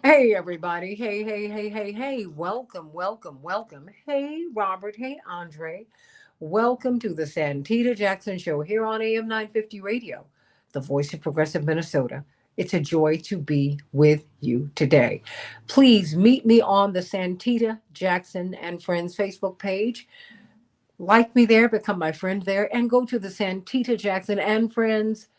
Hey, everybody. Hey, hey, hey, hey, hey. Welcome, welcome, welcome. Hey, Robert. Hey, Andre. Welcome to the Santita Jackson Show here on AM 950 Radio, the voice of progressive Minnesota. It's a joy to be with you today. Please meet me on the Santita Jackson and Friends Facebook page. Like me there, become my friend there, and go to the Santita Jackson and Friends.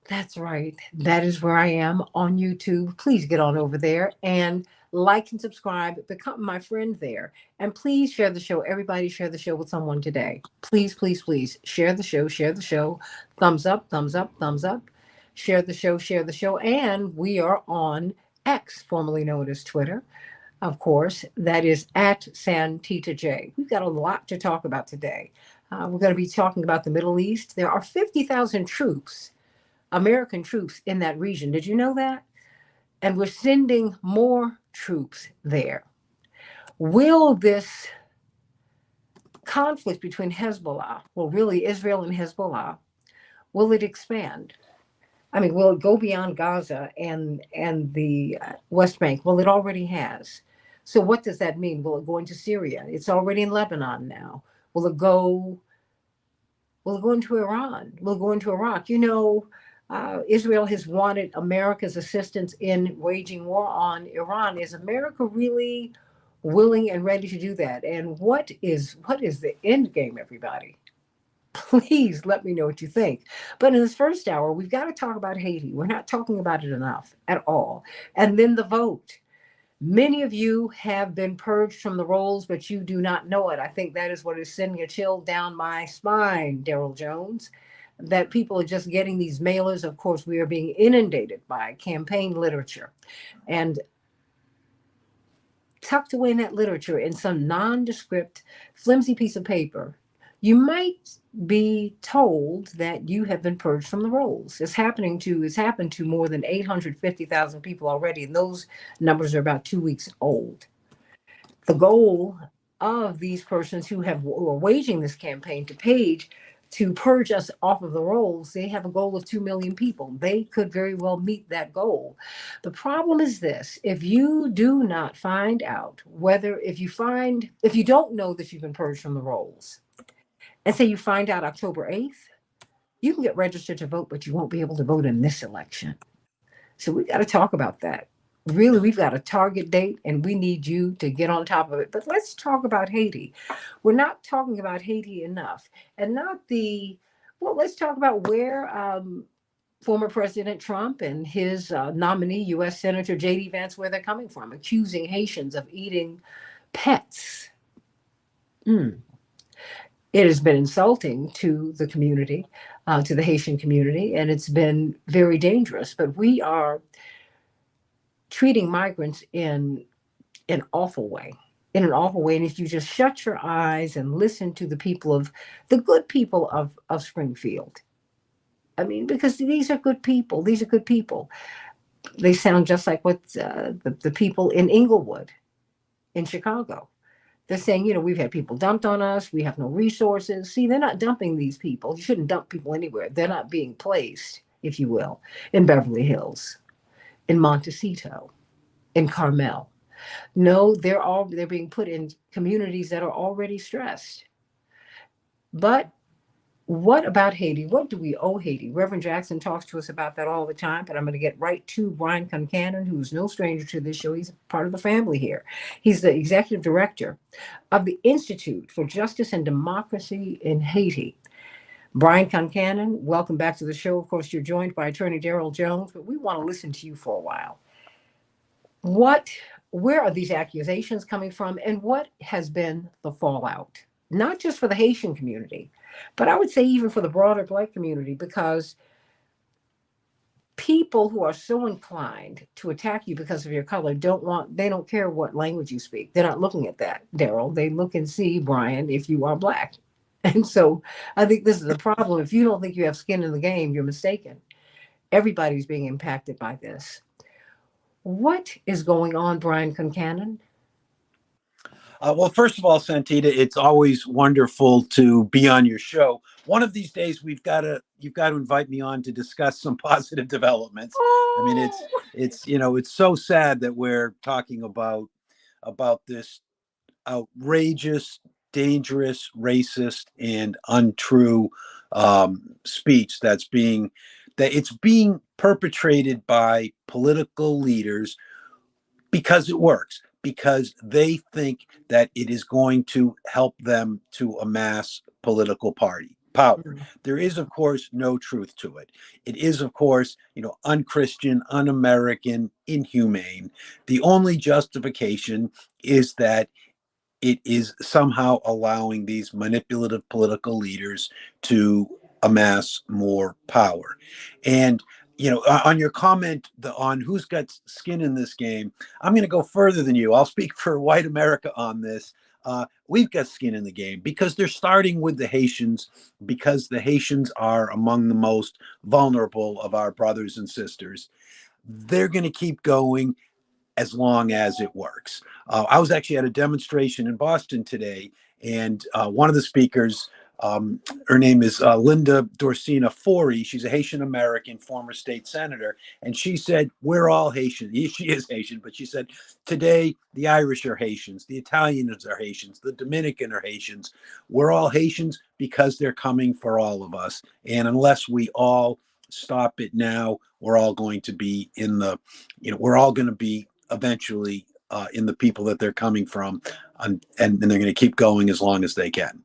That's right. That is where I am on YouTube. Please get on over there and like and subscribe. Become my friend there. And please share the show. Everybody share the show with someone today. Please, please, please share the show. Share the show. Thumbs up, thumbs up, thumbs up. Share the show, share the show. And we are on X, formerly known as Twitter. Of course, that is at Santita J. We've got a lot to talk about today. We're going to be talking about the Middle East. There are 50,000 troops, American troops in that region. Did you know that? And we're sending more troops there. Will this conflict between Hezbollah, well, really Israel and Hezbollah, will it expand? I mean, will it go beyond Gaza and the West Bank? Well, it already has. So what does that mean? Will it go into Syria? It's already in Lebanon now. Will it go Will it go into Iran? Will it go into Iraq? Israel has wanted America's assistance in waging war on Iran. Is America really willing and ready to do that? And what is the end game, everybody? Please let me know what you think. But in this first hour, we've got to talk about Haiti. We're not talking about it enough at all. And then the vote. Many of you have been purged from the rolls, but you do not know it. I think that is what is sending a chill down my spine, Daryl Jones, that people are just getting these mailers. Of course, we are being inundated by campaign literature. And tucked away in that literature in some nondescript, flimsy piece of paper, you might be told that you have been purged from the rolls. It's happened to more than 850,000 people already, and those numbers are about 2 weeks old. The goal of these persons who are waging this campaign to purge us off of the rolls, they have a goal of 2 million people. They could very well meet that goal. The problem is this: if you do not find out whether, if you don't know that you've been purged from the rolls, and say you find out October 8th, you can get registered to vote, but you won't be able to vote in this election. So we got to talk about that. Really, we've got a target date and we need you to get on top of it. But let's talk about Haiti. We're not talking about Haiti enough. And let's talk about where former President Trump and his nominee, U.S. Senator J.D. Vance, where they're coming from, accusing Haitians of eating pets. Mm. It has been insulting to the community, to the Haitian community, and it's been very dangerous. But we are treating migrants in an awful way. In an awful way. And if you just shut your eyes and listen to the good people of Springfield, I mean, because these are good people. These are good people. They sound just like what the people in Inglewood, in Chicago. They're saying, we've had people dumped on us. We have no resources. See, they're not dumping these people. You shouldn't dump people anywhere. They're not being placed, if you will, in Beverly Hills, in Montecito, in Carmel. No, they're being put in communities that are already stressed. But what about Haiti? What do we owe Haiti? Reverend Jackson talks to us about that all the time, but I'm going to get right to Brian Concanon, who's no stranger to this show. He's part of the family here. He's the executive director of the Institute for Justice and Democracy in Haiti. Brian Concanon, welcome back to the show. Of course, you're joined by attorney Daryl Jones, but we want to listen to you for a while. Where are these accusations coming from, and what has been the fallout? Not just for the Haitian community, but I would say even for the broader Black community, because people who are so inclined to attack you because of your color they don't care what language you speak. They're not looking at that, Daryl. They look and see, Brian, if you are Black. And so I think this is a problem. If you don't think you have skin in the game, you're mistaken. Everybody's being impacted by this. What is going on, Brian Concanon? Well, first of all, Santita, it's always wonderful to be on your show. One of these days, you've got to invite me on to discuss some positive developments. I mean, Oh, it's so sad that we're talking about this outrageous, dangerous, racist, and untrue speech that it's being perpetrated by political leaders because it works, because they think that it is going to help them to amass political party power. mm. There is, of course, no truth to it. It is, of course, unchristian, un-American, inhumane. The only justification is that it is somehow allowing these manipulative political leaders to amass more power. And on your comment on who's got skin in this game, I'm going to go further than you. I'll speak for white America on this. We've got skin in the game because they're starting with the Haitians, because the Haitians are among the most vulnerable of our brothers and sisters. They're going to keep going as long as it works. I was actually at a demonstration in Boston today, and one of the speakers, her name is Linda Dorsina Forey. She's a Haitian American former state senator, and she said, "We're all Haitian." She is Haitian, but she said, "Today the Irish are Haitians, the Italians are Haitians, the Dominican are Haitians. We're all Haitians because they're coming for all of us, and unless we all stop it now, we're all going to be we're all going to be eventually in the people that they're coming from, and they're going to keep going as long as they can."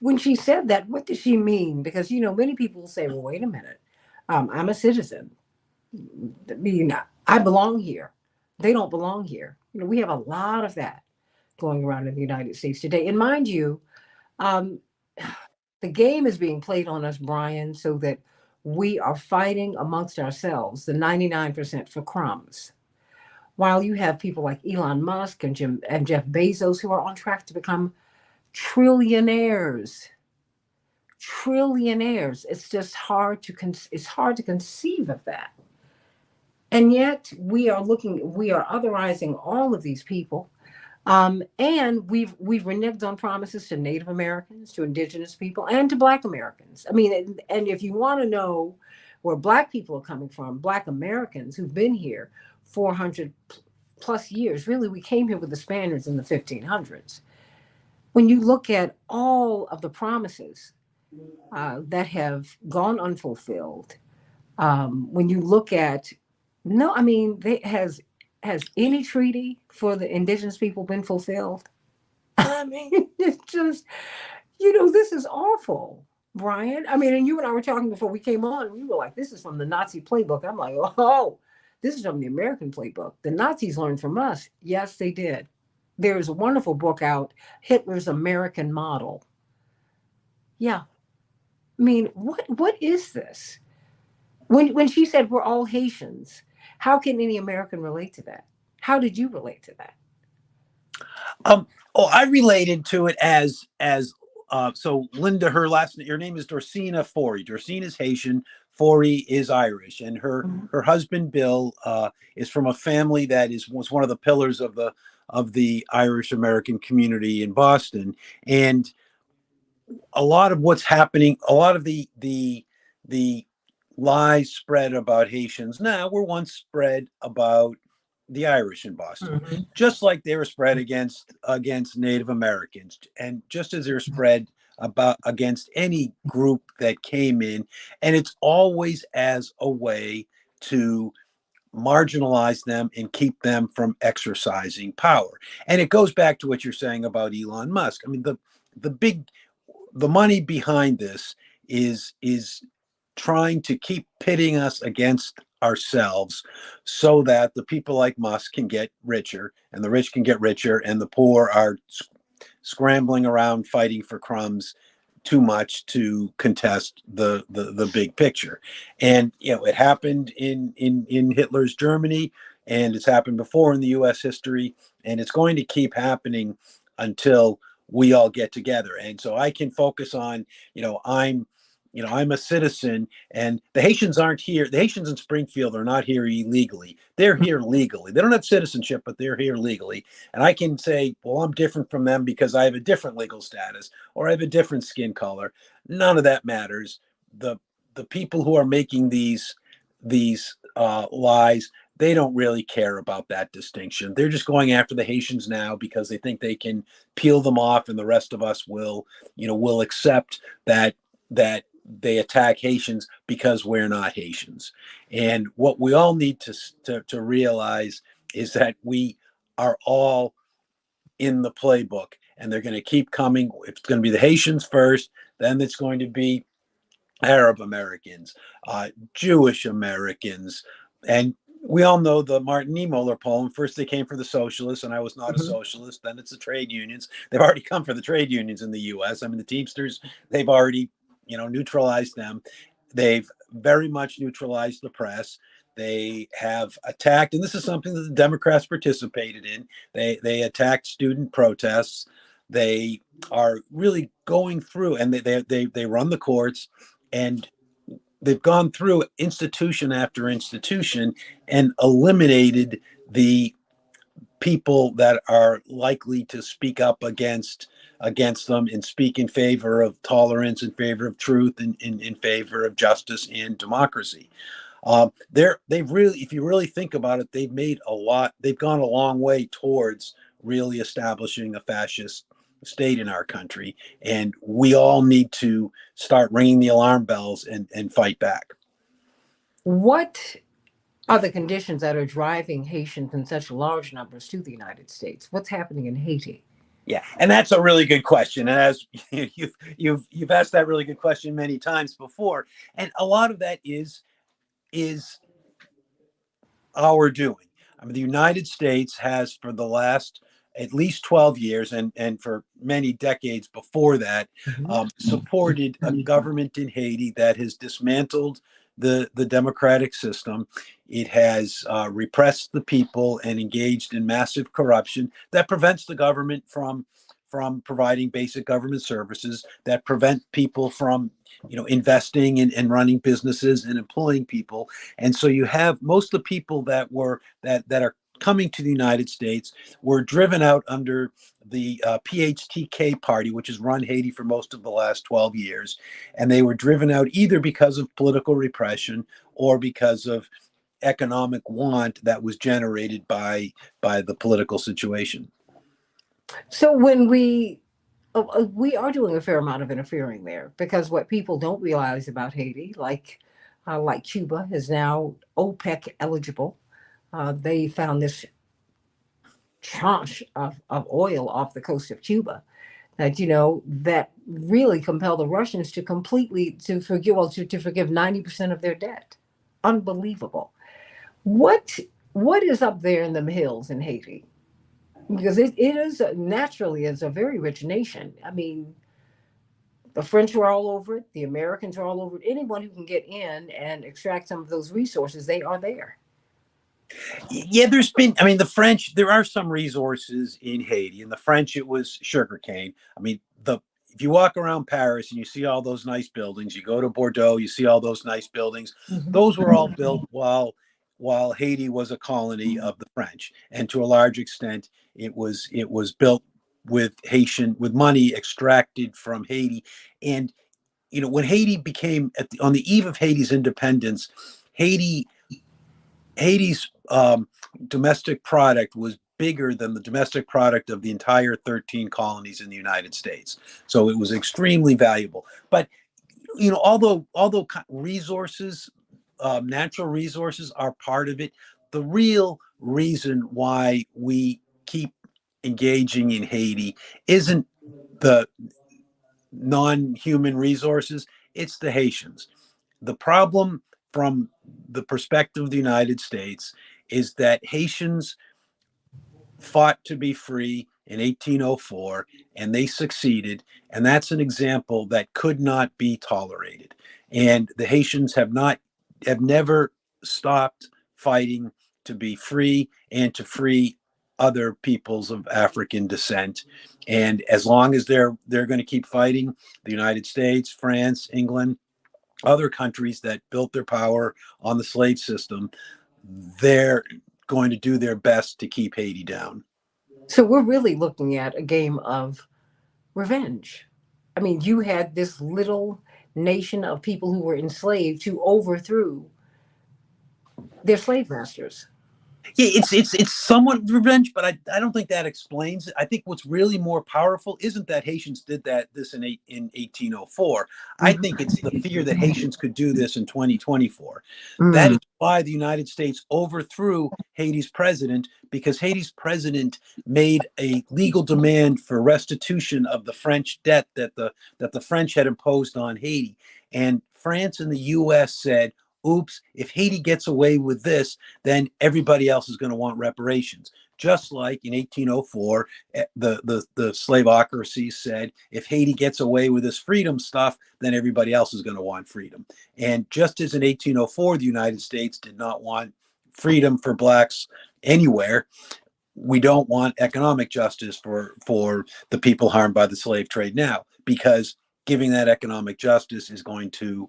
When she said that, what did she mean? Because many people say, "Well, wait a minute, I'm a citizen. I mean, I belong here. They don't belong here." We have a lot of that going around in the United States today. And mind you, um, the game is being played on us, Brian, so that we are fighting amongst ourselves, the 99% for crumbs. While you have people like Elon Musk and Jeff Bezos who are on track to become trillionaires. Trillionaires. It's just it's hard to conceive of that. And yet we are otherizing all of these people. And we've reneged on promises to Native Americans, to Indigenous people, and to Black Americans. I mean, and if you want to know where Black people are coming from, Black Americans who've been here 400 plus years. Really, we came here with the Spaniards in the 1500s. When you look at all of the promises that have gone unfulfilled, when you look at no, I mean, has any treaty for the indigenous people been fulfilled? I mean, it's just, this is awful, Brian. I mean, and you and I were talking before we came on, and you were like, this is from the Nazi playbook. I'm like, oh, this is from the American playbook. The Nazis learned from us. Yes, they did. There's a wonderful book out, Hitler's American Model. Yeah. I mean, what is this? When she said we're all Haitians, how can any American relate to that? How did you relate to that? Um, oh, I related to it as so Linda, her name is Dorsina Forey. Dorsina is Haitian, Forey is Irish, and Mhm. her husband Bill is from a family that was one of the pillars of the Irish American community in Boston. And a lot of what's happening, a lot of the lies spread about Haitians now were once spread about the Irish in Boston, Mhm. just like they were spread against Native Americans, and just as they're spread about against any group that came in, and it's always as a way to marginalize them and keep them from exercising power. And it goes back to what you're saying about Elon Musk. I mean, the big the money behind this is trying to keep pitting us against ourselves so that the people like Musk can get richer and the rich can get richer and the poor are scrambling around fighting for crumbs too much to contest the big picture. And it happened in Hitler's Germany, and it's happened before in the US history, and it's going to keep happening until we all get together. And so I can focus on, I'm I'm a citizen, and the Haitians aren't here. The Haitians in Springfield are not here illegally. They're here legally. They don't have citizenship, but they're here legally. And I can say, well, I'm different from them because I have a different legal status or I have a different skin color. None of that matters. The the people who are making these lies, they don't really care about that distinction. They're just going after the Haitians now because they think they can peel them off, and the rest of us will accept that they attack Haitians because we're not Haitians. And what we all need to realize is that we are all in the playbook, and they're going to keep coming. It's going to be the Haitians first, then it's going to be Arab Americans, Jewish Americans, and we all know the Martin Niemöller poem. First, they came for the socialists, and I was not a Mhm. socialist. Then it's the trade unions. They've already come for the trade unions in the U.S. I mean, the Teamsters, they've already, neutralized them. They've very much neutralized the press. They have attacked, and this is something that the Democrats participated in. They attacked student protests. They are really going through, and they run the courts, and they've gone through institution after institution and eliminated the people that are likely to speak up against them and speak in favor of tolerance, in favor of truth, and in favor of justice and democracy. They've really, if you really think about it, they've made a lot. They've gone a long way towards really establishing a fascist state in our country, and we all need to start ringing the alarm bells and fight back. What are the conditions that are driving Haitians in such large numbers to the United States? What's happening in Haiti? Yeah, and that's a really good question. And as you've asked that really good question many times before, and a lot of that is our doing. I mean, the United States has, for the last at least 12 years, and for many decades before that, Mhm. supported a government in Haiti that has dismantled the democratic system. It has repressed the people and engaged in massive corruption that prevents the government from providing basic government services, that prevent people from investing and running businesses and employing people. And so you have most of the people that are coming to the United States were driven out under the PHTK party, which has run Haiti for most of the last 12 years. And they were driven out either because of political repression or because of economic want that was generated by the political situation. So when we are doing a fair amount of interfering there, because what people don't realize about Haiti, like Cuba, is now OPEC eligible. They found this tranche of oil off the coast of Cuba that really compelled the Russians to completely to forgive to forgive 90% of their debt. Unbelievable. What what is up there in the hills in Haiti? Because it is naturally is a very rich nation. I mean, the French are all over it. The Americans are all over it. Anyone who can get in and extract some of those resources, they are there. Yeah, there's been, I mean, the French, there are some resources in Haiti. In the French, it was sugarcane. I mean, if you walk around Paris and you see all those nice buildings, you go to Bordeaux, you see all those nice buildings. Mhm. Those were all built while Haiti was a colony of the French, and to a large extent, it was built with money extracted from Haiti. And when Haiti became on the eve of Haiti's independence, Haiti Haiti's domestic product was bigger than the domestic product of the entire 13 colonies in the United States. So it was extremely valuable. But although resources, natural resources are part of it, the real reason why we keep engaging in Haiti isn't the non-human resources; it's the Haitians. The problem from the perspective of the United States is that Haitians fought to be free in 1804 and they succeeded. And that's an example that could not be tolerated. And the Haitians have never stopped fighting to be free and to free other peoples of African descent. And as long as they're going to keep fighting, the United States, France, England, other countries that built their power on the slave system, they're going to do their best to keep Haiti down. So we're really looking at a game of revenge. I mean, you had this little nation of people who were enslaved who overthrew their slave masters. Yeah, it's somewhat revenge, but I don't think that explains it. I think what's really more powerful isn't that Haitians did this in 1804. I think it's the fear that Haitians could do this in 2024. That Mm. is why the United States overthrew Haiti's president, because Haiti's president made a legal demand for restitution of the French debt that the French had imposed on Haiti. And France and the US said, oops, if Haiti gets away with this, then everybody else is going to want reparations. Just like in 1804, the slaveocracy said, if Haiti gets away with this freedom stuff, then everybody else is going to want freedom. And just as in 1804, the United States did not want freedom for blacks anywhere, we don't want economic justice for the people harmed by the slave trade now, because giving that economic justice is going to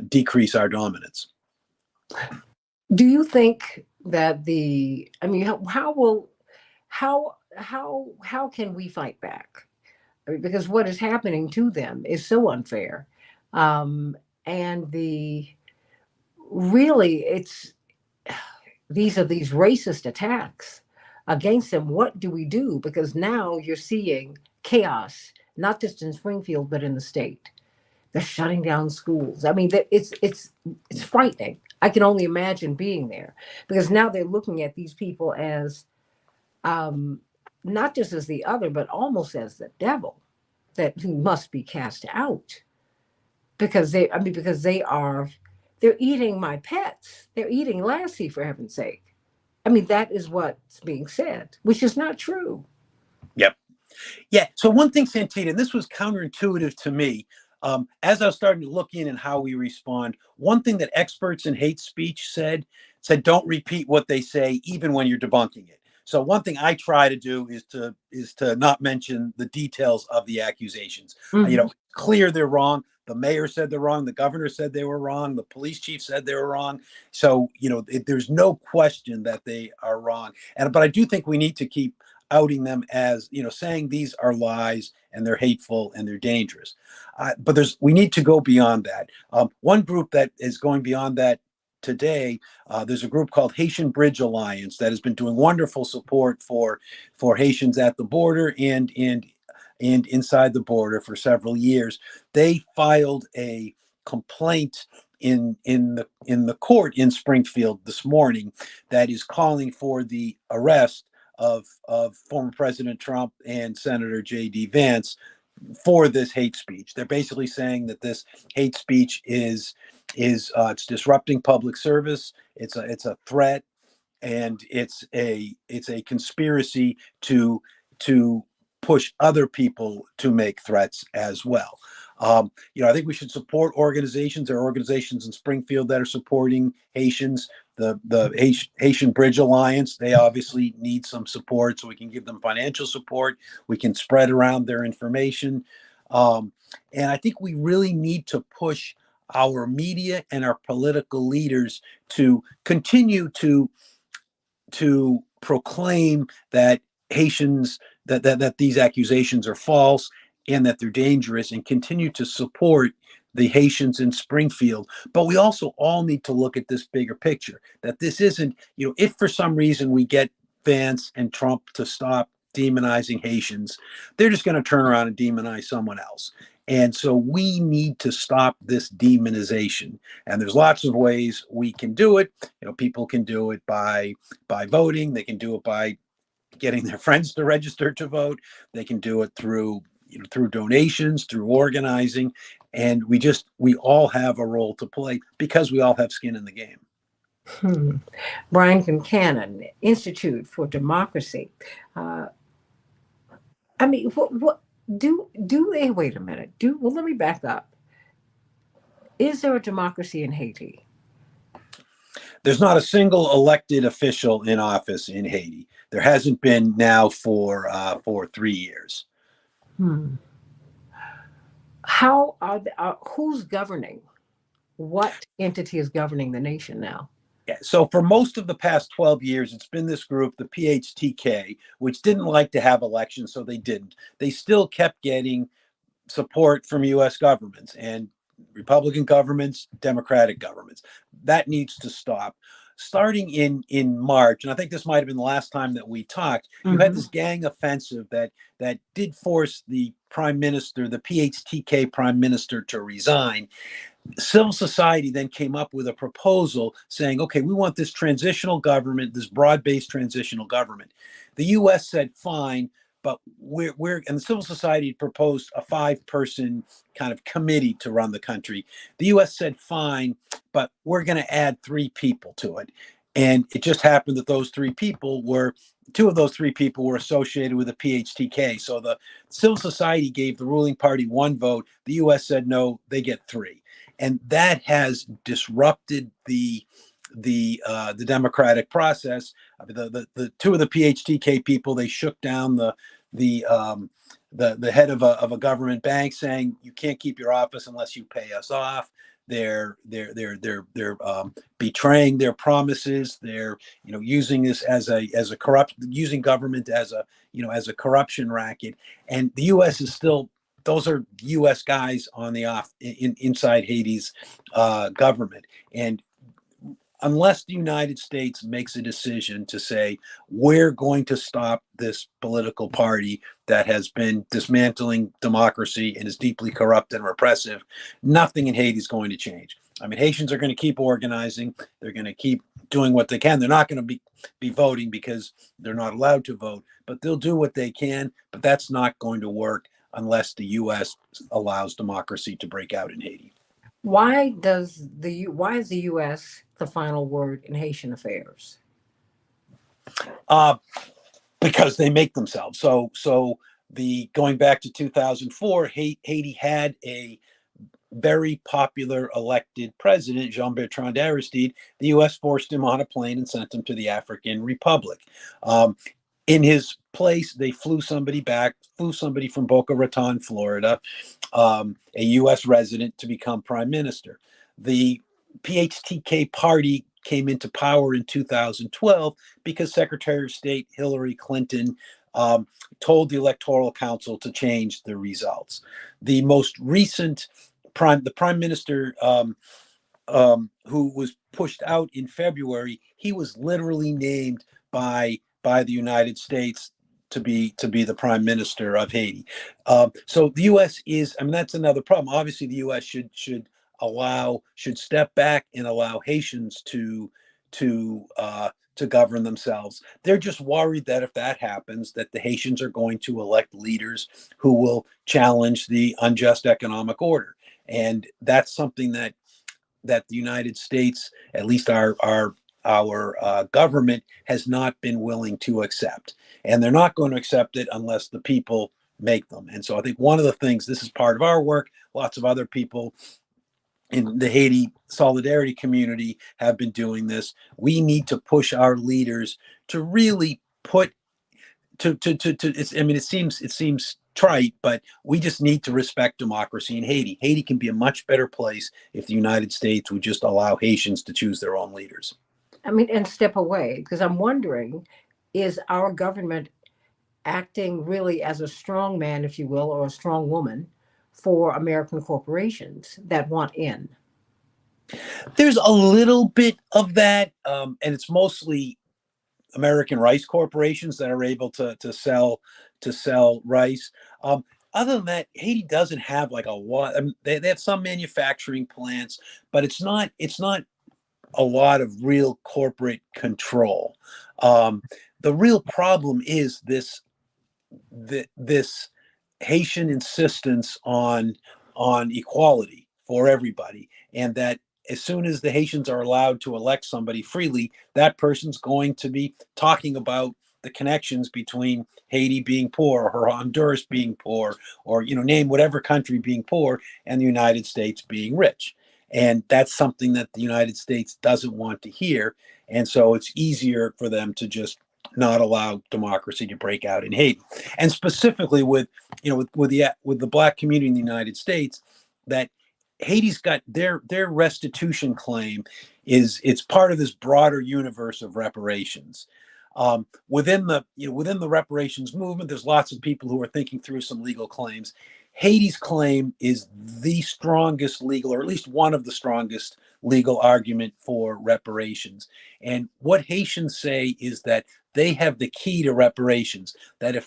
decrease our dominance. Do you think that the? I mean, how will how can we fight back? I mean, because what is happening to them is so unfair, and the really it's these are these racist attacks against them. What do we do? Because now you're seeing chaos, not just in Springfield but in the state. They're shutting down schools. I mean, it's frightening. I can only imagine being there because now they're looking at these people as um, not just as the other, but almost as the devil that who must be cast out because because they're eating my pets. They're eating Lassie for heaven's sake. I mean, that is what's being said, which is not true. Yep. Yeah. So one thing, Santita, and this was counterintuitive to me, as I was starting to look in and how we respond, one thing that experts in hate speech said, don't repeat what they say, even when you're debunking it. So one thing I try to do is to not mention the details of the accusations. Mhm. Clear they're wrong. The mayor said they're wrong. The governor said they were wrong. The police chief said they were wrong. So there's no question that they are wrong. But I do think we need to keep outing them as saying these are lies and they're hateful and they're dangerous. But we need to go beyond that. One group that is going beyond that today, there's a group called Haitian Bridge Alliance that has been doing wonderful support for Haitians at the border and inside the border for several years. They filed a complaint in the court in Springfield this morning that is calling for the arrest of former President Trump and Senator J.D. Vance for this hate speech. They're basically saying that this hate speech is it's disrupting public service. It's a threat, and it's a conspiracy to push other people to make threats as well. I think we should support organizations. There are organizations in Springfield that are supporting Haitians. The Haitian Bridge Alliance, they obviously need some support, so we can give them financial support. We can spread around their information, and I think we really need to push our media and our political leaders to continue to proclaim that Haitians that these accusations are false and that they're dangerous, and continue to support the Haitians in Springfield. But we also all need to look at this bigger picture, that this isn't, if for some reason we get Vance and Trump to stop demonizing Haitians, they're just going to turn around and demonize someone else. And so we need to stop this demonization. And there's lots of ways we can do it. People can do it by voting. They can do it by getting their friends to register to vote. They can do it through donations, through organizing, and we all have a role to play because we all have skin in the game. Hmm. Brian Concanon, Institute for Democracy. Uh, I mean, what do they? Wait a minute. Let me back up. Is there a democracy in Haiti? There's not a single elected official in office in Haiti. There hasn't been now for 3 years. Hmm. How are who's governing? What entity is governing the nation now? Yeah, so for most of the past 12 years, it's been this group, the PHTK, which didn't like to have elections, so they didn't. They still kept getting support from US governments and Republican governments, Democratic governments. That needs to stop. Starting in March, and I think this might have been the last time that we talked, you had Hmm. this gang offensive that did force the prime minister, the PHTK prime minister, to resign. Civil society then came up with a proposal saying, okay, we want this transitional government, this broad-based transitional government. The US said, fine, but and the civil society proposed a 5-person kind of committee to run the country. The US said, fine, but we're going to add 3 people to it. And it just happened that those 3 people were, 2 of those 3 people were associated with the PHTK. So the civil society gave the ruling party 1 vote. The US said, no, they get 3, and that has disrupted the democratic process. The 2 of the PHTK people, they shook down the the head of a government bank, saying you can't keep your office unless you pay us off. They're betraying their promises. They're using this as a corrupt, using government as a as a corruption racket. And the U.S. is still, those are U.S. guys on the inside Haiti's government. And unless the United States makes a decision to say we're going to stop this political party that has been dismantling democracy and is deeply corrupt and repressive, nothing in Haiti is going to change. I mean, Haitians are going to keep organizing. They're going to keep doing what they can. They're not going to be voting because they're not allowed to vote, but they'll do what they can. But that's not going to work unless the U.S. allows democracy to break out in Haiti. Why is the U.S. the final word in Haitian affairs? Uh, because they make themselves. So the going back to 2004, Haiti had a very popular elected president, Jean-Bertrand Aristide. The U.S. forced him on a plane and sent him to the African Republic. Um, in his place, they flew somebody from Boca Raton, Florida, a U.S. resident, to become prime minister. The PHTK party came into power in 2012 because Secretary of State Hillary Clinton um, told the Electoral Council to change the results. The most recent the prime minister who was pushed out in February, he was literally named by the United States to be the prime minister of Haiti. So the U.S. is, I mean, that's another problem. Obviously, the U.S. should step back and allow Haitians to govern themselves. They're just worried that if that happens, that the Haitians are going to elect leaders who will challenge the unjust economic order, and that's something that the United States, at least our government, has not been willing to accept, and they're not going to accept it unless the people make them. And so I think one of the things, this is part of our work. Lots of other people in the Haiti solidarity community have been doing this. We need to push our leaders to really put to it's, I mean, it seems trite, but we just need to respect democracy in Haiti. Haiti can be a much better place if the United States would just allow Haitians to choose their own leaders. I mean, and step away, because I'm wondering, is our government acting really as a strong man, if you will, or a strong woman for American corporations that want in? There's a little bit of that, and it's mostly American rice corporations that are able to sell rice. Um, Other than that, Haiti doesn't have like a lot. I mean, they have some manufacturing plants, but it's not a lot of real corporate control. Um, the real problem is this Haitian insistence on equality for everybody, and that as soon as the Haitians are allowed to elect somebody freely, that person's going to be talking about the connections between Haiti being poor, or Honduras being poor, or name whatever country being poor, and the United States being rich. And that's something that the United States doesn't want to hear. And so it's easier for them to just not allow democracy to break out in Haiti. And specifically with the black community in the United States, that Haiti's got their restitution claim is it's part of this broader universe of reparations. Within the within the reparations movement, there's lots of people who are thinking through some legal claims. Haiti's claim is the strongest legal, or at least one of the strongest legal argument for reparations. And what Haitians say is that they have the key to reparations. That if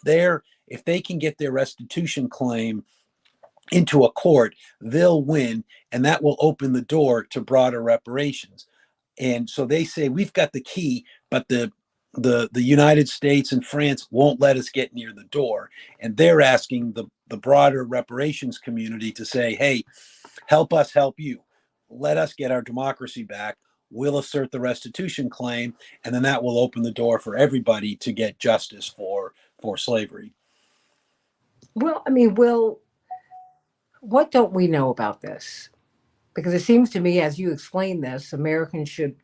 they can get their restitution claim into a court, they'll win, and that will open the door to broader reparations. And so they say we've got the key, but the United States and France won't let us get near the door, and they're asking the broader reparations community to say, hey, help us help you, let us get our democracy back. We'll assert the restitution claim, and then that will open the door for everybody to get justice for slavery. Well, I mean, Will, what don't we know about this? Because it seems to me, as you explain this, Americans should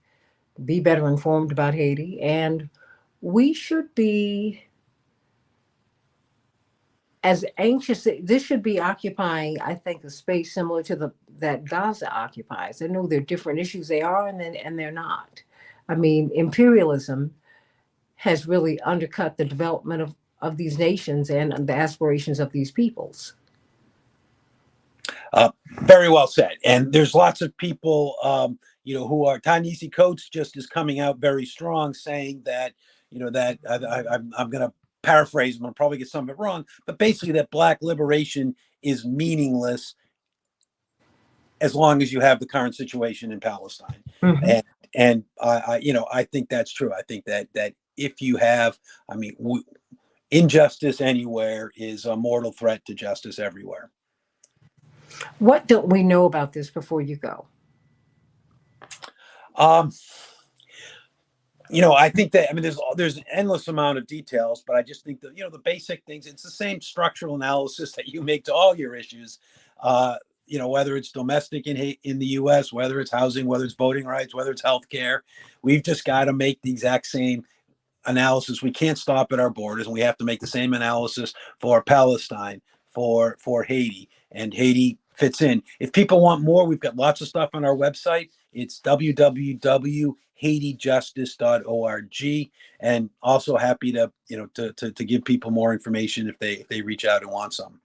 be better informed about Haiti, and we should be as anxious. This should be occupying, I think, a space similar to the that Gaza occupies. I know they're different issues, they are, and they're not. I mean, imperialism has really undercut the development of these nations and the aspirations of these peoples. Very well said. And there's lots of people, who are Ta-Nehisi Coates just is coming out very strong, saying that, that I'm going to paraphrase. I'm going to probably get some of it wrong, but basically that Black liberation is meaningless as long as you have the current situation in Palestine. Mhm. I think that's true. I think that if you have, injustice anywhere is a mortal threat to justice everywhere. What don't we know about this before you go? Um, I think that there's an endless amount of details, but I just think that the basic things. It's the same structural analysis that you make to all your issues. Whether it's domestic in the U.S., whether it's housing, whether it's voting rights, whether it's healthcare, we've just got to make the exact same analysis. We can't stop at our borders, and we have to make the same analysis for Palestine, for Haiti, and Haiti fits in. If people want more, we've got lots of stuff on our website. It's www.haitijustice.org, and also happy to give people more information if they reach out and want some.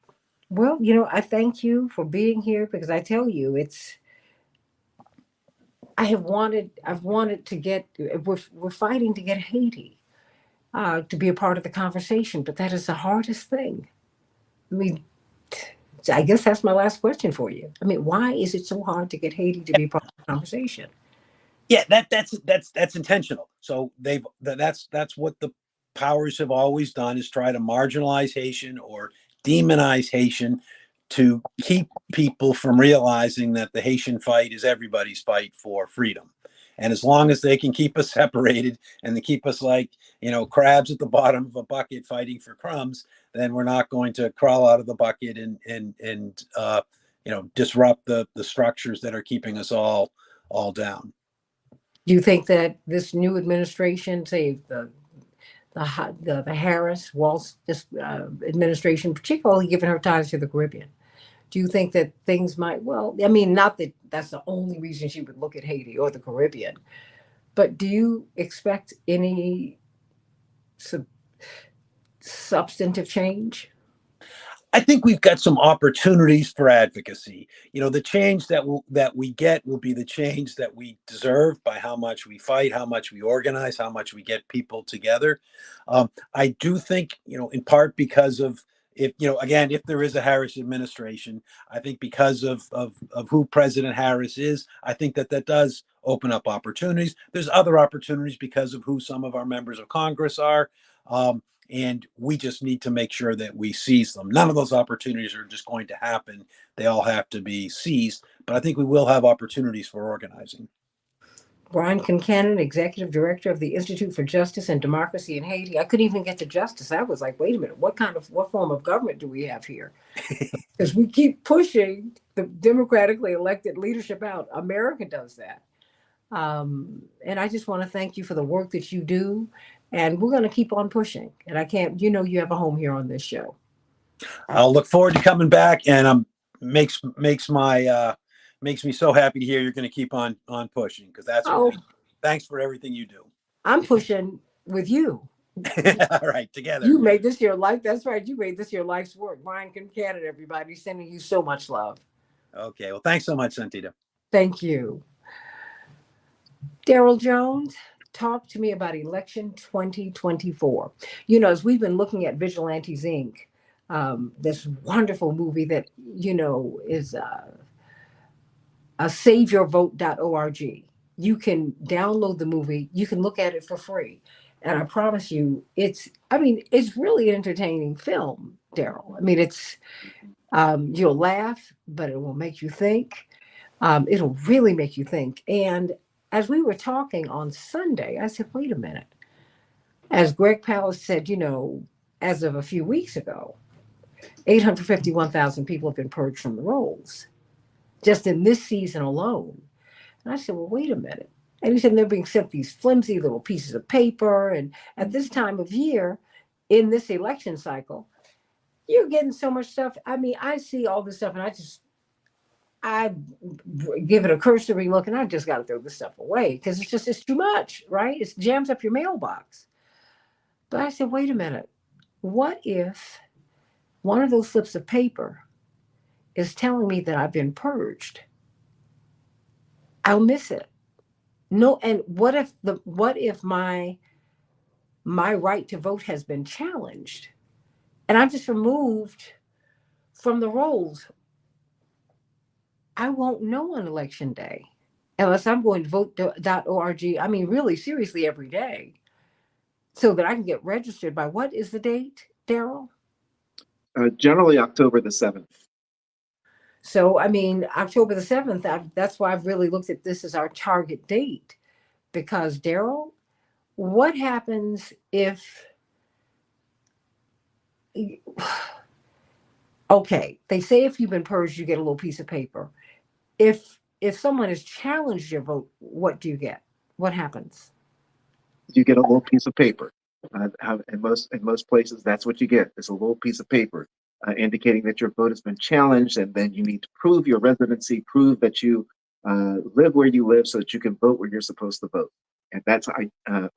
Well, I thank you for being here because I tell you, I've wanted to get, we're fighting to get Haiti to be a part of the conversation, but that is the hardest thing. I mean, I guess that's my last question for you. I mean, why is it so hard to get Haiti to be part of the conversation? Yeah, that's intentional. So that's what the powers have always done, is try to marginalize Haitian or demonize Haitian to keep people from realizing that the Haitian fight is everybody's fight for freedom. And as long as they can keep us separated and they keep us like, crabs at the bottom of a bucket fighting for crumbs, then we're not going to crawl out of the bucket and disrupt the structures that are keeping us all down. Do you think that this new administration, say the Harris Walz administration, particularly given her ties to the Caribbean, do you think that things might? Well, I mean, not that that's the only reason she would look at Haiti or the Caribbean, but do you expect any sub- substantive change? I think we've got some opportunities for advocacy. The change that we get will be the change that we deserve by how much we fight, how much we organize, how much we get people together. I do think, in part because of, if there is a Harris administration, I think because of who President Harris is, I think that does open up opportunities. There's other opportunities because of who some of our members of Congress are. And we just need to make sure that we seize them. None of those opportunities are just going to happen. They all have to be seized. But I think we will have opportunities for organizing. Brian Concannon, Executive Director of the Institute for Justice and Democracy in Haiti. I couldn't even get to justice. I was like, wait a minute, what form of government do we have here? Because we keep pushing the democratically elected leadership out. America does that. And I just want to thank you for the work that you do. And we're going to keep on pushing. And I can't, you have a home here on this show. I'll look forward to coming back, and makes my makes me so happy to hear you're going to keep on pushing, because that's what Oh, we. Thanks for everything you do. I'm pushing with you. All right, together. You made this your life. That's right. You made this your life's work. Brian Kincannon, everybody, sending you so much love. Okay. Well, thanks so much, Santita. Thank you. Daryl Jones, talk to me about election 2024. You know, as we've been looking at Vigilantes Inc., this wonderful movie that, is saveyourvote.org. You can download the movie, you can look at it for free. And I promise you, it's really an entertaining film, Daryl. I mean, you'll laugh, but it will make you think. It'll really make you think. And as we were talking on Sunday, I said, wait a minute. As Greg Palast said, as of a few weeks ago, 851,000 people have been purged from the rolls just in this season alone. And I said, well, wait a minute. And he said, they're being sent these flimsy little pieces of paper. And at this time of year, in this election cycle, you're getting so much stuff. I mean, I see all this stuff and I give it a cursory look and I just got to throw this stuff away because it's too much, right? It jams up your mailbox. But I said, wait a minute. What if one of those slips of paper is telling me that I've been purged? I'll miss it. No, and what if my right to vote has been challenged and I'm just removed from the rolls? I won't know on election day unless I'm going to vote.org. I mean, really seriously every day so that I can get registered by what is the date, Daryl? Generally October the 7th. So, I mean, October the 7th, that's why I've really looked at this as our target date. Because, Daryl, what happens if, okay, they say if you've been purged, you get a little piece of paper. If someone has challenged your vote, what do you get? What happens? You get a little piece of paper. In most places, that's what you get. It's a little piece of paper indicating that your vote has been challenged, and then you need to prove your residency, prove that you live where you live, so that you can vote where you're supposed to vote. And that's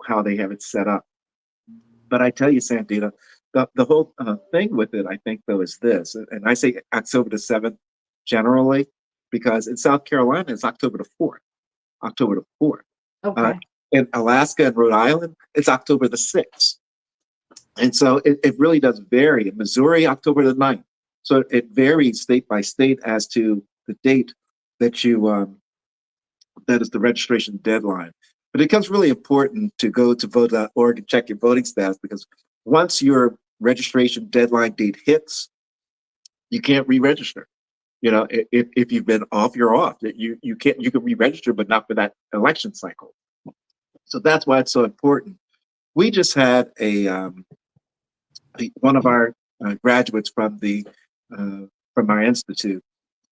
how they have it set up. But I tell you, Santita, the whole thing with it, I think, though, is this, and I say October the 7th generally, because in South Carolina, it's October the 4th. October the 4th. Okay. In Alaska and Rhode Island, it's October the 6th. And so it really does vary. In Missouri, October the 9th. So it varies state by state as to the date that that is the registration deadline. But it becomes really important to go to vote.org and check your voting status, because once your registration deadline date hits, you can't re-register. If you've been off, you're off. You can re-register, but not for that election cycle. So that's why it's so important. We just had one of our graduates from our institute,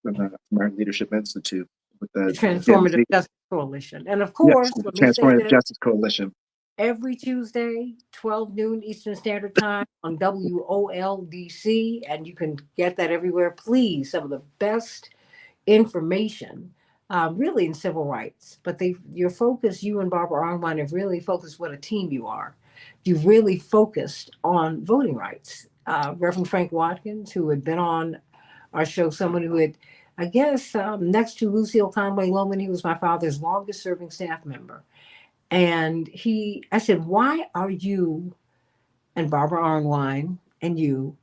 from our leadership institute, with The the Transformative Justice Coalition. And of yes, course, with the let me say Transformative this, Justice Coalition. every Tuesday, 12 noon Eastern Standard Time on WOLDC, and you can get that everywhere. Please, some of the best information, really in civil rights. But your focus, you and Barbara Arnwine have really focused what a team you are. You've really focused on voting rights. Reverend Frank Watkins, who had been on our show, someone who had, I guess, next to Lucille Conway Loman, he was my father's longest serving staff member. And I said, why are you and Barbara Arnwine and you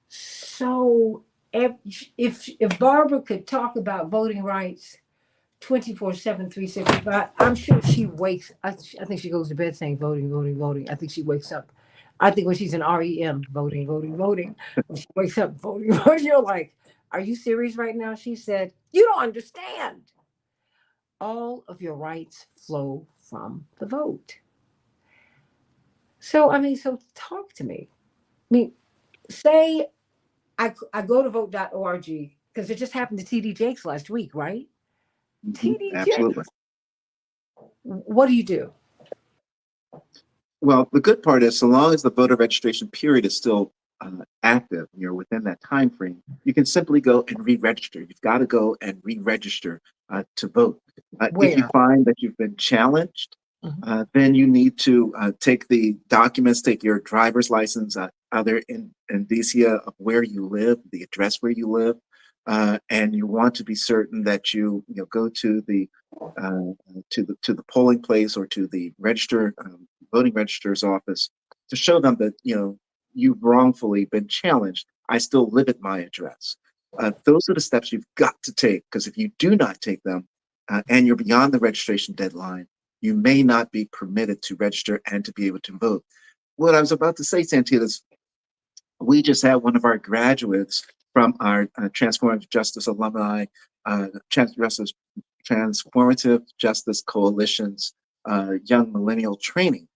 so, if Barbara could talk about voting rights 24/7, 365, I'm sure she wakes, I think she goes to bed saying voting, voting, voting. I think she wakes up. I think when she's in REM, voting, voting, voting, when she wakes up, voting, voting, you're like, are you serious right now? She said, you don't understand. All of your rights flow from the vote. So, so talk to me. I mean, say I go to vote.org because it just happened to TD Jakes last week, right? TD Jakes. Absolutely. What do you do? Well, the good part is, so long as the voter registration period is still active, you're within that time frame, you can simply go and re-register. You've got to go and re-register to vote. If you Where? find that you've been challenged, Mhm. then you need to take the documents, take your driver's license, either in indicia of where you live, the address where you live, and you want to be certain that you go uh, to the polling place or to the register voting registrar's office to show them that you've wrongfully been challenged. I still live at my address. Those are the steps you've got to take, because if you do not take them and you're beyond the registration deadline, you may not be permitted to register and to be able to vote. What I was about to say, Santita, is we just had one of our graduates from our Transformative Justice alumni, Transformative Justice Coalition's Young Millennial Training.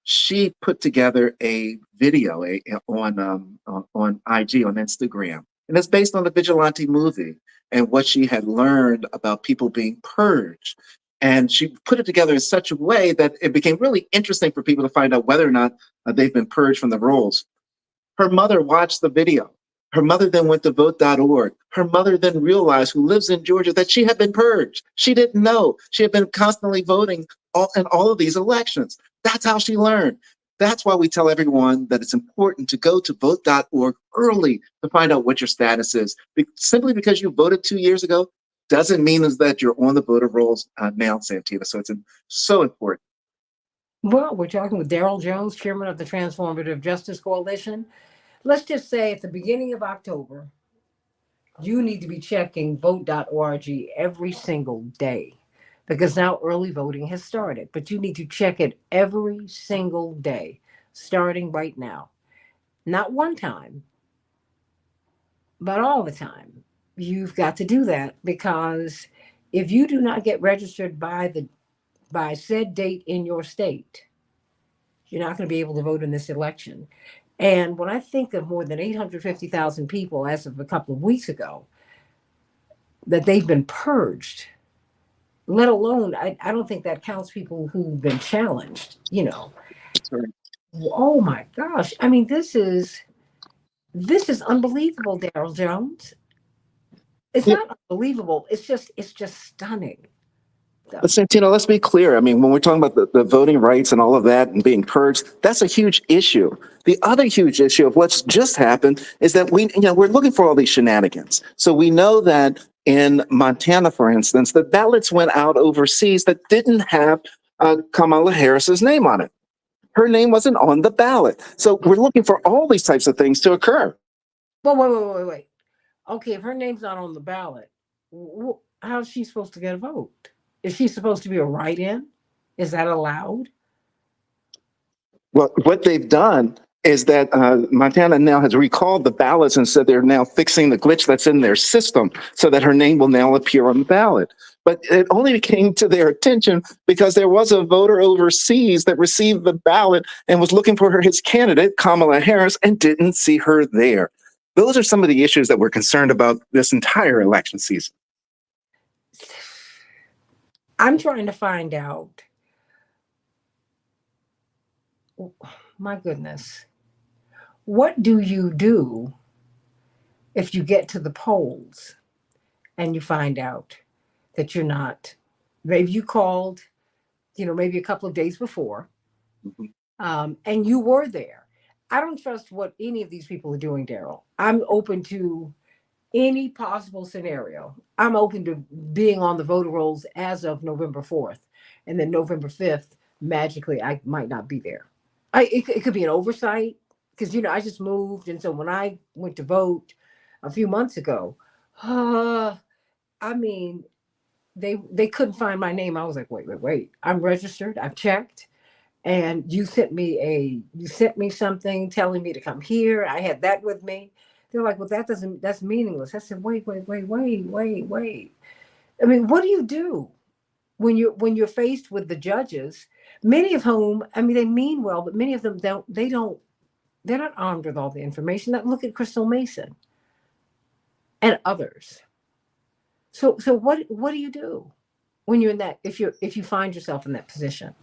She put together a video on IG, on Instagram, and it's based on the Vigilante movie and what she had learned about people being purged. And she put it together in such a way that it became really interesting for people to find out whether or not they've been purged from the rolls. Her mother watched the video. Her mother then went to vote.org. Her mother then realized, who lives in Georgia, that she had been purged. She didn't know. She had been constantly voting in all of these elections. That's how she learned. That's why we tell everyone that it's important to go to vote.org early to find out what your status is. Simply because you voted 2 years ago doesn't mean is that you're on the voter rolls now, Santita. So it's so important. Well, we're talking with Daryl Jones, chairman of the Transformative Justice Coalition. Let's just say at the beginning of October, you need to be checking vote.org every single day because now early voting has started. But you need to check it every single day, starting right now. Not one time, but all the time. You've got to do that because if you do not get registered by said date in your state, you're not going to be able to vote in this election. And when I think of more than 850,000 people as of a couple of weeks ago, that they've been purged, let alone, I don't think that counts people who've been challenged. Sorry. Oh my gosh. I mean, this is unbelievable, Daryl Jones. It's Yeah, not unbelievable. It's just stunning. but Santino, let's be clear. I mean, when we're talking about the voting rights and all of that and being purged, that's a huge issue. The other huge issue of what's just happened is that we're looking for all these shenanigans. So we know that in Montana, for instance, the ballots went out overseas that didn't have Kamala Harris's name on it. Her name wasn't on the ballot. So we're looking for all these types of things to occur. But wait. Okay, if her name's not on the ballot, how's she supposed to get a vote? Is she supposed to be a write-in? Is that allowed? Well, what they've done is that Montana now has recalled the ballots and said they're now fixing the glitch that's in their system so that her name will now appear on the ballot. But it only came to their attention because there was a voter overseas that received the ballot and was looking for his candidate, Kamala Harris, and didn't see her there. Those are some of the issues that we're concerned about this entire election season. I'm trying to find out. My goodness. What do you do if you get to the polls and you find out that you're not? Maybe you called, maybe a couple of days before, Mhm. and you were there. I don't trust what any of these people are doing, Daryl. I'm open to any possible scenario. I'm open to being on the voter rolls as of November 4th. And then November 5th, magically, I might not be there. It could be an oversight because, I just moved. And so when I went to vote a few months ago, uh, I mean, they couldn't find my name. I was like, wait. I'm registered. I've checked. And you sent me something telling me to come here. I had that with me. They're like, well, that's meaningless. I said, wait. I mean, what do you do when you're faced with the judges, many of whom, I mean, they mean well, but many of them they're not armed with all the information. Look at Crystal Mason and others. So what do you do when you're in that, if you find yourself in that position?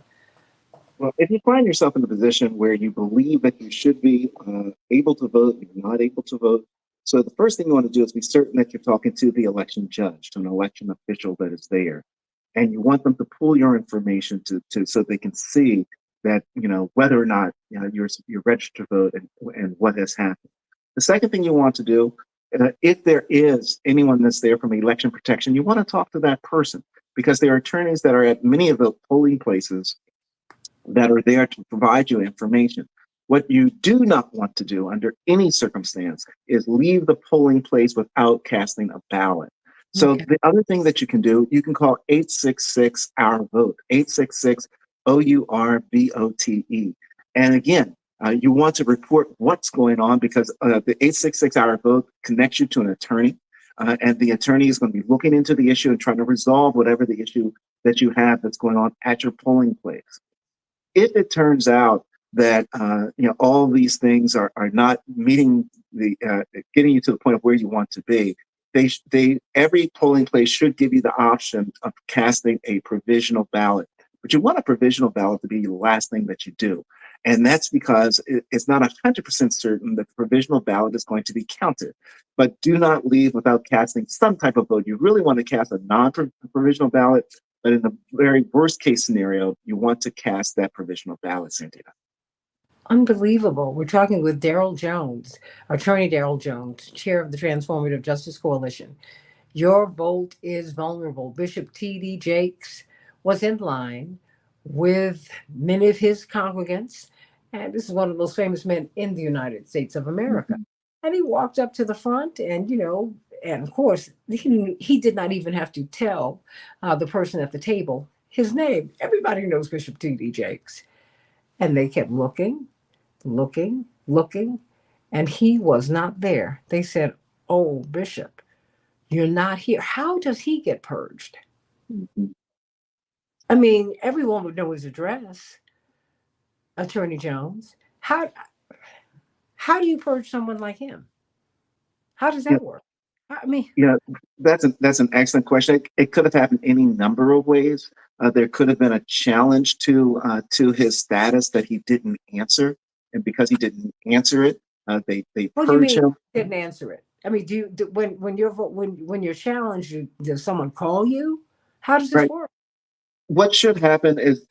Well, if you find yourself in a position where you believe that you should be able to vote, you're not able to vote. So the first thing you want to do is be certain that you're talking to the election judge, to an election official that is there, and you want them to pull your information to so they can see that whether or not you're registered to vote and what has happened. The second thing you want to do, if there is anyone that's there from election protection, you want to talk to that person because there are attorneys that are at many of the polling places that are there to provide you information. What you do not want to do under any circumstance is leave the polling place without casting a ballot. So Okay. the other thing that you can do, you can call 866 our vote, 866 OURVOTE. And again, you want to report what's going on because the 866 hour vote connects you to an attorney. And the attorney is going to be looking into the issue and trying to resolve whatever the issue that you have that's going on at your polling place. If it turns out that all these things are not meeting the getting you to the point of where you want to be, they every polling place should give you the option of casting a provisional ballot. But you want a provisional ballot to be the last thing that you do, and that's because it's not 100% certain that the provisional ballot is going to be counted. But do not leave without casting some type of vote. You really want to cast a non-provisional ballot. But in the very worst case scenario, you want to cast that provisional ballot, Santita. Unbelievable. We're talking with Daryl Jones, Attorney Daryl Jones, chair of the Transformative Justice Coalition. Your vote is vulnerable. Bishop T.D. Jakes was in line with many of his congregants, and this is one of the most famous men in the United States of America. Mhm. And he walked up to the front, and and of course, he did not even have to tell the person at the table his name. Everybody knows Bishop T.D. Jakes. And they kept looking, looking, looking, and he was not there. They said, "Oh, Bishop, you're not here. How does he get purged?" Mhm. I mean, everyone would know his address, Attorney Jones. How do you purge someone like him? How does Yeah, that work? I mean, yeah, that's an excellent question. It could have happened any number of ways. There could have been a challenge to his status that he didn't answer, and because he didn't answer it, they what do you purge mean him. didn't answer it? I mean, when you're when you're challenged, does someone call you? How does this Right. work? What should happen is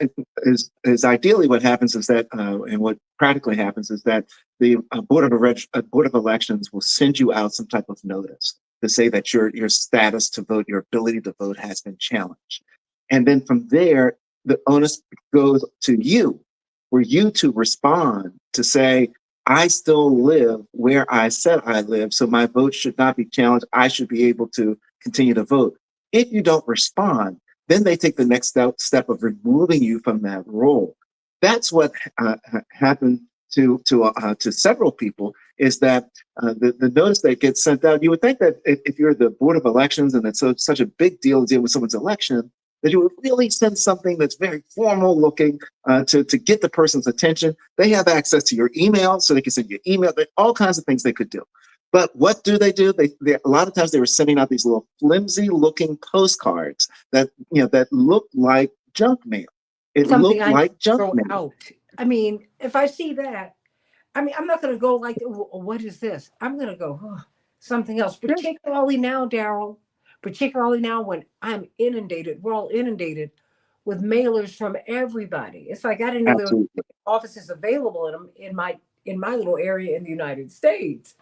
ideally what happens is that and what practically happens is that the board of elections will send you out some type of notice to say that your status to vote, your ability to vote has been challenged, and then from there the onus goes to you for you to respond to say, I still live where I said I live, so my vote should not be challenged. I should be able to continue to vote. If you don't respond, then they take the next step of removing you from that role. That's what happened to several people. Is that the notice that gets sent out? You would think that if you're the board of elections and it's such a big deal to deal with someone's election, that you would really send something that's very formal looking to get the person's attention. They have access to your email, so they can send you email. All kinds of things they could do. But what do? They a lot of times they were sending out these little flimsy looking postcards that looked like junk mail. It Something looked I need to like junk throw mail. out. I mean, if I see that, I mean, I'm not going to go like, what is this? I'm going to go, something else. Yeah, Particularly now, Daryl, particularly now when I'm inundated, we're all inundated with mailers from everybody. It's like I didn't know there were absolutely. offices available in my little area in the United States.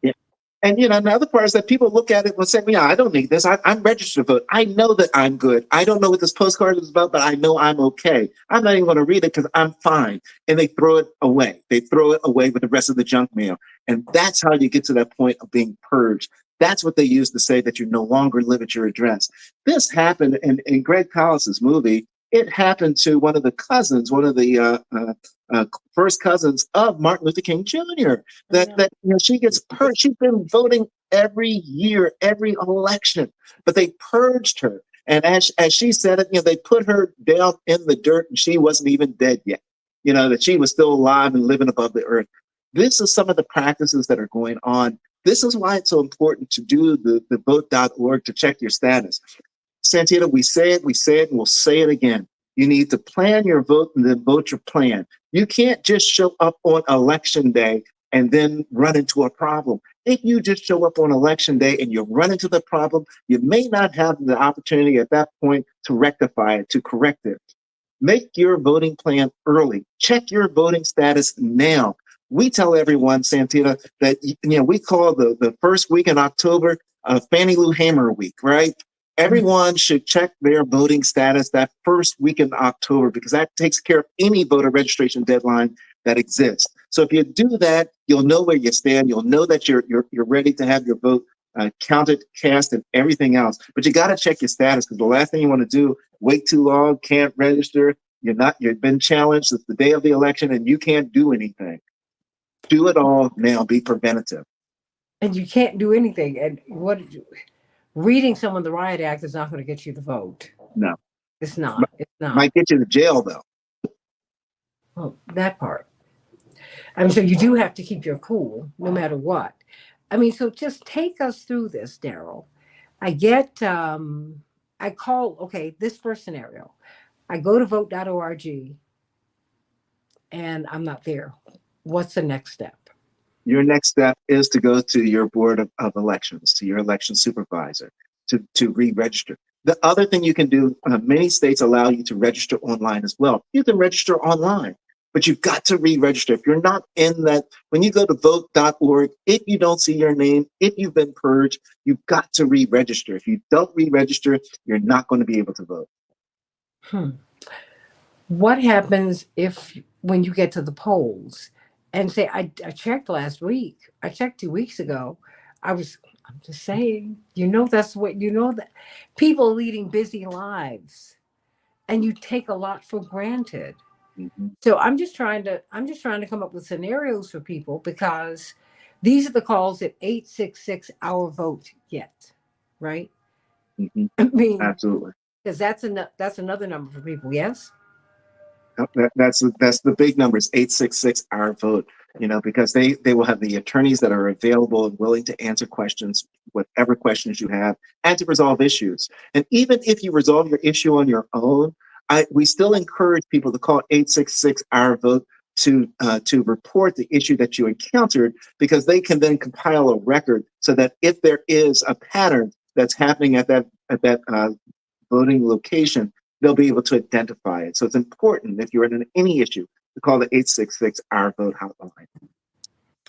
Yeah. And the other part is that people look at it and say, "Yeah, I don't need this. I'm registered to vote. I know that I'm good. I don't know what this postcard is about, but I know I'm okay. I'm not even going to read it because I'm fine." And they throw it away. They throw it away with the rest of the junk mail. And that's how you get to that point of being purged. That's what they use to say that you no longer live at your address. This happened in Greg Collis's movie. It happened to one of the cousins, one of the first cousins of Martin Luther King Jr. I That know. that she gets purged. She's been voting every year, every election, but they purged her. And as she said it, they put her down in the dirt, and she wasn't even dead yet. That she was still alive and living above the earth. This is some of the practices that are going on. This is why it's so important to do the vote.org to check your status. Santita, we say it, and we'll say it again. You need to plan your vote and then vote your plan. You can't just show up on election day and then run into a problem. If you just show up on election day and you run into the problem, you may not have the opportunity at that point to rectify it, to correct it. Make your voting plan early. Check your voting status now. We tell everyone, Santita, that we call the first week in October Fannie Lou Hamer week, right? Everyone should check their voting status that first week in October because that takes care of any voter registration deadline that exists. So if you do that, you'll know where you stand. You'll know that you're ready to have your vote counted, cast, and everything else. But you got to check your status because the last thing you want to do, wait too long, can't register. You've been challenged. It's the day of the election and you can't do anything. Do it all now. Be preventative. And you can't do anything. And reading someone the Riot Act is not going to get you the vote. No. It's not. It's not. Might get you to jail, though. Well, that part. I mean, so you do have to keep your cool no matter what. I mean, so just take us through this, Daryl. This first scenario. I go to vote.org and I'm not there. What's the next step? Your next step is to go to your board of elections, to your election supervisor, to re-register. The other thing you can do, many states allow you to register online as well. You can register online, but you've got to re-register. If you're not in that, when you go to vote.org, if you don't see your name, if you've been purged, you've got to re-register. If you don't re-register, you're not going to be able to vote. What happens when you get to the polls and say, I checked last week, I checked 2 weeks ago, I'm just saying, that people are leading busy lives and you take a lot for granted. Mm-hmm. So I'm just trying to come up with scenarios for people because these are the calls that 866 our vote get, right? Mm-hmm. I mean, absolutely. Because that's another number for people, yes? That's the big numbers, 866 our vote, because they will have the attorneys that are available and willing to answer questions, whatever questions you have, and to resolve issues. And even if you resolve your issue on your own, we still encourage people to call 866 our vote to report the issue that you encountered, because they can then compile a record so that if there is a pattern that's happening at that voting location, they'll be able to identify it. So it's important if you're in any issue to call the 866 our vote hotline.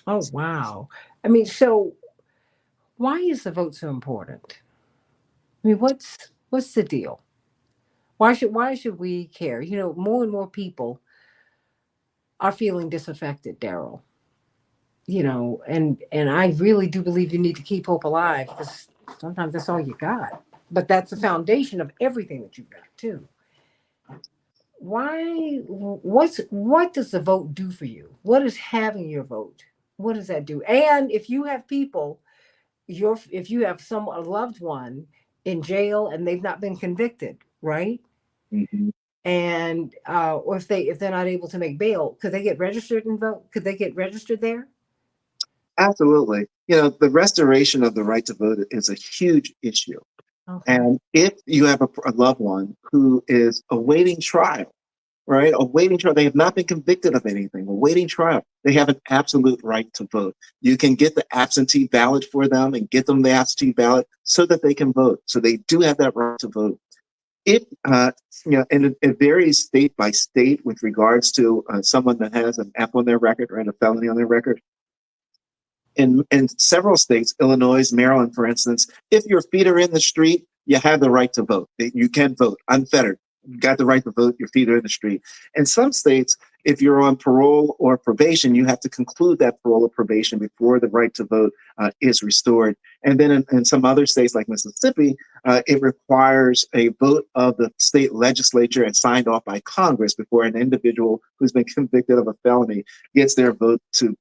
Oh, wow. I mean, so why is the vote so important? I mean, what's the deal? Why should we care? More and more people are feeling disaffected, Daryl. And I really do believe you need to keep hope alive because sometimes that's all you got. But that's the foundation of everything that you've got too. What does the vote do for you? What is having your vote? What does that do? And if you have people, if you have a loved one in jail and they've not been convicted, right? Mm-hmm. And or if they're not able to make bail, could they get registered and vote? Could they get registered there? Absolutely. The restoration of the right to vote is a huge issue. Okay. And if you have a loved one who is awaiting trial, right? Awaiting trial, they have not been convicted of anything. Awaiting trial, they have an absolute right to vote. You can get the absentee ballot for them and get them the absentee ballot so that they can vote. So they do have that right to vote. And it varies state by state with regards to someone that has an F on their record, right? A felony on their record. In several states, Illinois, Maryland, for instance, if your feet are in the street, you have the right to vote. You can vote unfettered. You got the right to vote. Your feet are in the street. In some states, if you're on parole or probation, you have to conclude that parole or probation before the right to vote is restored. And then in some other states like Mississippi, it requires a vote of the state legislature and signed off by Congress before an individual who's been convicted of a felony gets their vote to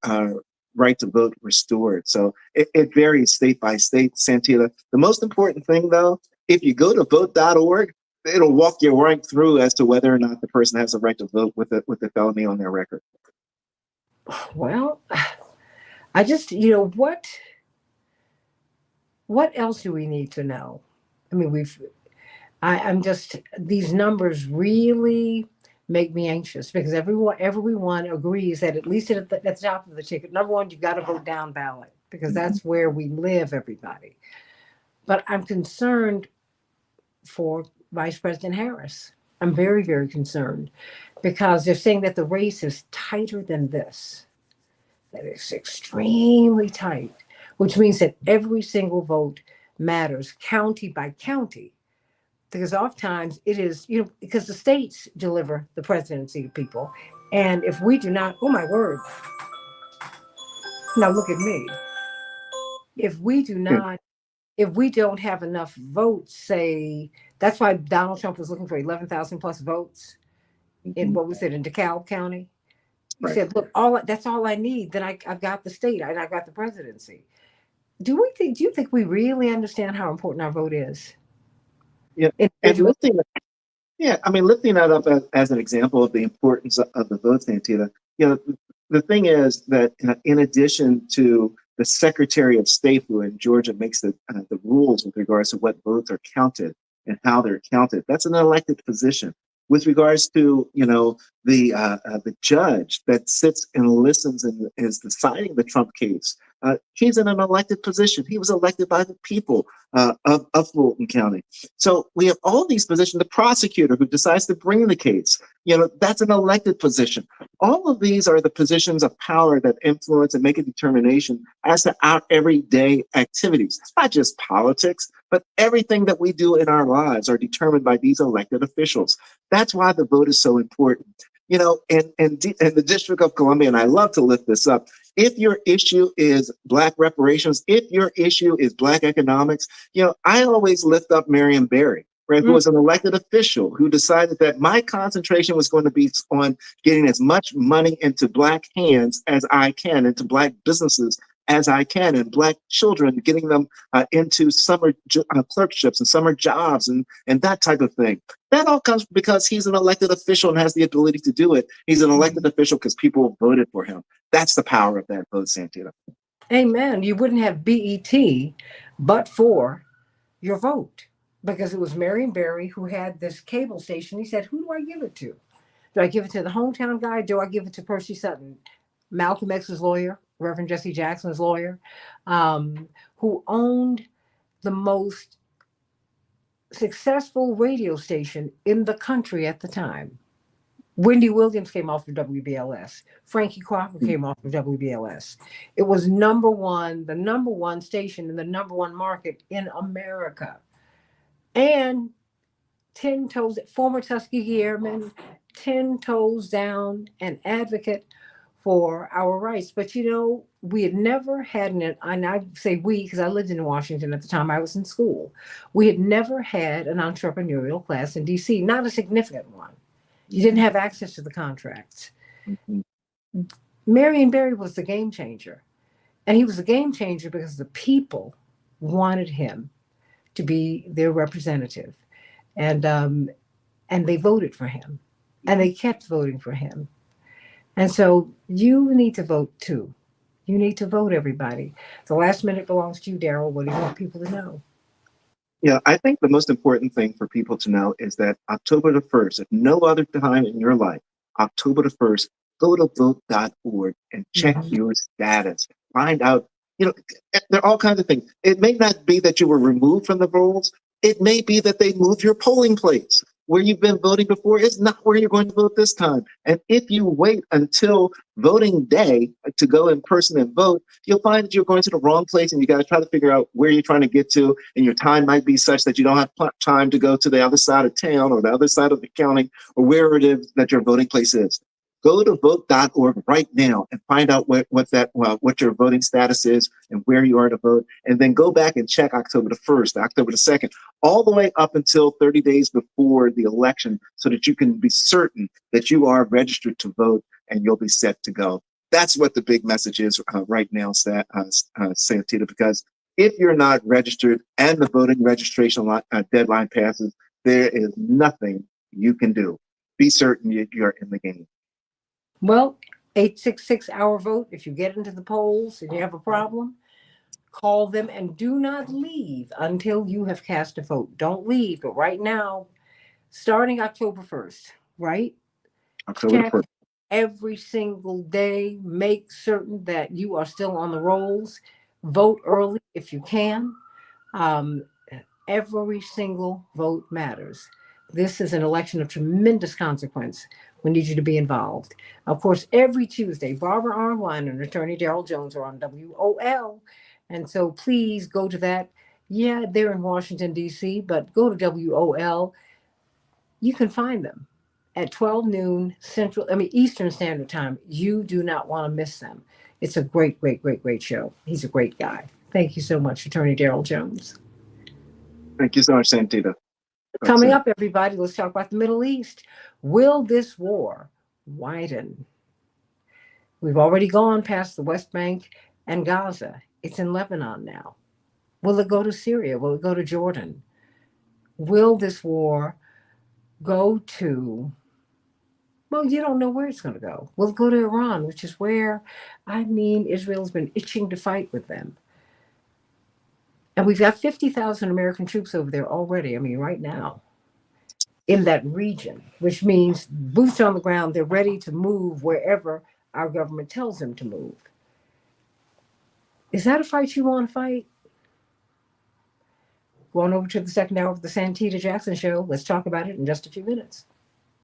right to vote restored. So it varies state by state, Santita. The most important thing, though, if you go to vote.org, it'll walk you right through as to whether or not the person has a right to vote with a felony on their record. Well, I just, what else do we need to know? I mean, I'm just, these numbers really make me anxious because everyone agrees that at least at the top of the ticket, number one, you got to vote down ballot because Mhm. that's where we live, everybody. But I'm concerned for Vice President Harris. I'm very, very concerned because they're saying that the race is tighter than this, that it's extremely tight, which means that every single vote matters county by county. Because oftentimes it is, because the states deliver the presidency to people. And if we do not, oh my word, now look at me. If we do Yeah. not, if we don't have enough votes, say, that's why Donald Trump was looking for 11,000 plus votes in Mhm. what was it in DeKalb County. He Right. said, "Look, that's all I need. Then I've got the state and I got the presidency." Do you think we really understand how important our vote is? Yeah. And Individuals. yeah, I mean, lifting that up as an example of the importance of the vote, Santita, you know, the thing is that in addition to the Secretary of State, who in Georgia makes the rules with regards to what votes are counted and how they're counted, that's an elected position. With regards to, the judge that sits and listens and is deciding the Trump case, he's in an elected position. He was elected by the people of Fulton County. So we have all these positions. The prosecutor who decides to bring the case, that's an elected position. All of these are the positions of power that influence and make a determination as to our everyday activities. It's not just politics, but everything that we do in our lives are determined by these elected officials. That's why the vote is so important. In the District of Columbia, and I love to lift this up, if your issue is Black reparations, if your issue is Black economics, I always lift up Marion Barry, right, who Mm, was an elected official who decided that my concentration was going to be on getting as much money into Black hands as I can, into Black businesses as I can, and Black children, getting them into summer clerkships and summer jobs and that type of thing. That all comes because he's an elected official and has the ability to do it. He's an elected official because people voted for him. That's the power of that vote, Santita. amen. You wouldn't have BET but for your vote because it was Marion Barry who had this cable station. He said, "Who do I give it to? Do I give it to the hometown guy? Do I give it to Percy Sutton, Malcolm X's lawyer, Reverend Jesse Jackson's lawyer, who owned the most successful radio station in the country at the time?" Wendy Williams came off of WBLS. Frankie Crocker came off of WBLS. It was number one, the number one station in the number one market in America. And 10 toes, former Tuskegee Airman, 10 toes down, an advocate for our rights. But we had never had and I say we because I lived in Washington at the time I was in school. We had never had an entrepreneurial class in DC, not a significant one. You didn't have access to the contracts. Mhm. Marion Barry was the game changer. And he was a game changer because the people wanted him to be their representative. And and they voted for him. And they kept voting for him. And so you need to vote too. You need to vote, everybody. The last minute belongs to you, Daryl. What do you want people to know? Yeah, I think the most important thing for people to know is that October the 1st, if no other time in your life, October the 1st, go to vote.org and check Mhm. your status. Find out, there are all kinds of things. It may not be that you were removed from the rolls. It may be that they moved your polling place. Where you've been voting before is not where you're going to vote this time. And if you wait until voting day to go in person and vote, you'll find that you're going to the wrong place and you got to try to figure out where you're trying to get to. And your time might be such that you don't have time to go to the other side of town or the other side of the county or wherever it is that your voting place is. Go to vote.org right now and find out what your voting status is and where you are to vote. And then go back and check October the 1st, October the 2nd, all the way up until 30 days before the election so that you can be certain that you are registered to vote and you'll be set to go. That's what the big message is right now, Santita, because if you're not registered and the voting registration deadline passes, there is nothing you can do. Be certain you're in the game. Well, 866 our vote. If you get into the polls and you have a problem, Call them and do not leave until you have cast a vote. Don't leave. But right now, starting October 1st, right? October the Check 1st. every single day. Make certain that you are still on the rolls. Vote early if you can. Um, every single vote matters. This is an election of tremendous consequence. We need you to be involved. Of course, every Tuesday, Barbara Arnwine and Attorney Darrell Jones are on WOL. And so please go to that. Yeah, they're in Washington, D.C., but go to WOL. You can find them at 12 noon Eastern Standard Time. You do not want to miss them. It's a great, great, great, great show. He's a great guy. Thank you so much, Attorney Darrell Jones. Thank you so much, Santita. Coming up, everybody, let's talk about the Middle East. Will this war widen? We've already gone past the West Bank and Gaza. It's in Lebanon now. Will it go to Syria? Will it go to Jordan? Will this war go to, well, you don't know where it's going to go. Will it go to Iran, which is where, Israel's been itching to fight with them. And we've got 50,000 American troops over there already, right now, in that region, which means boots on the ground, they're ready to move wherever our government tells them to move. Is that a fight you want to fight? Going over to the second hour of the Santita Jackson Show. Let's talk about it in just a few minutes.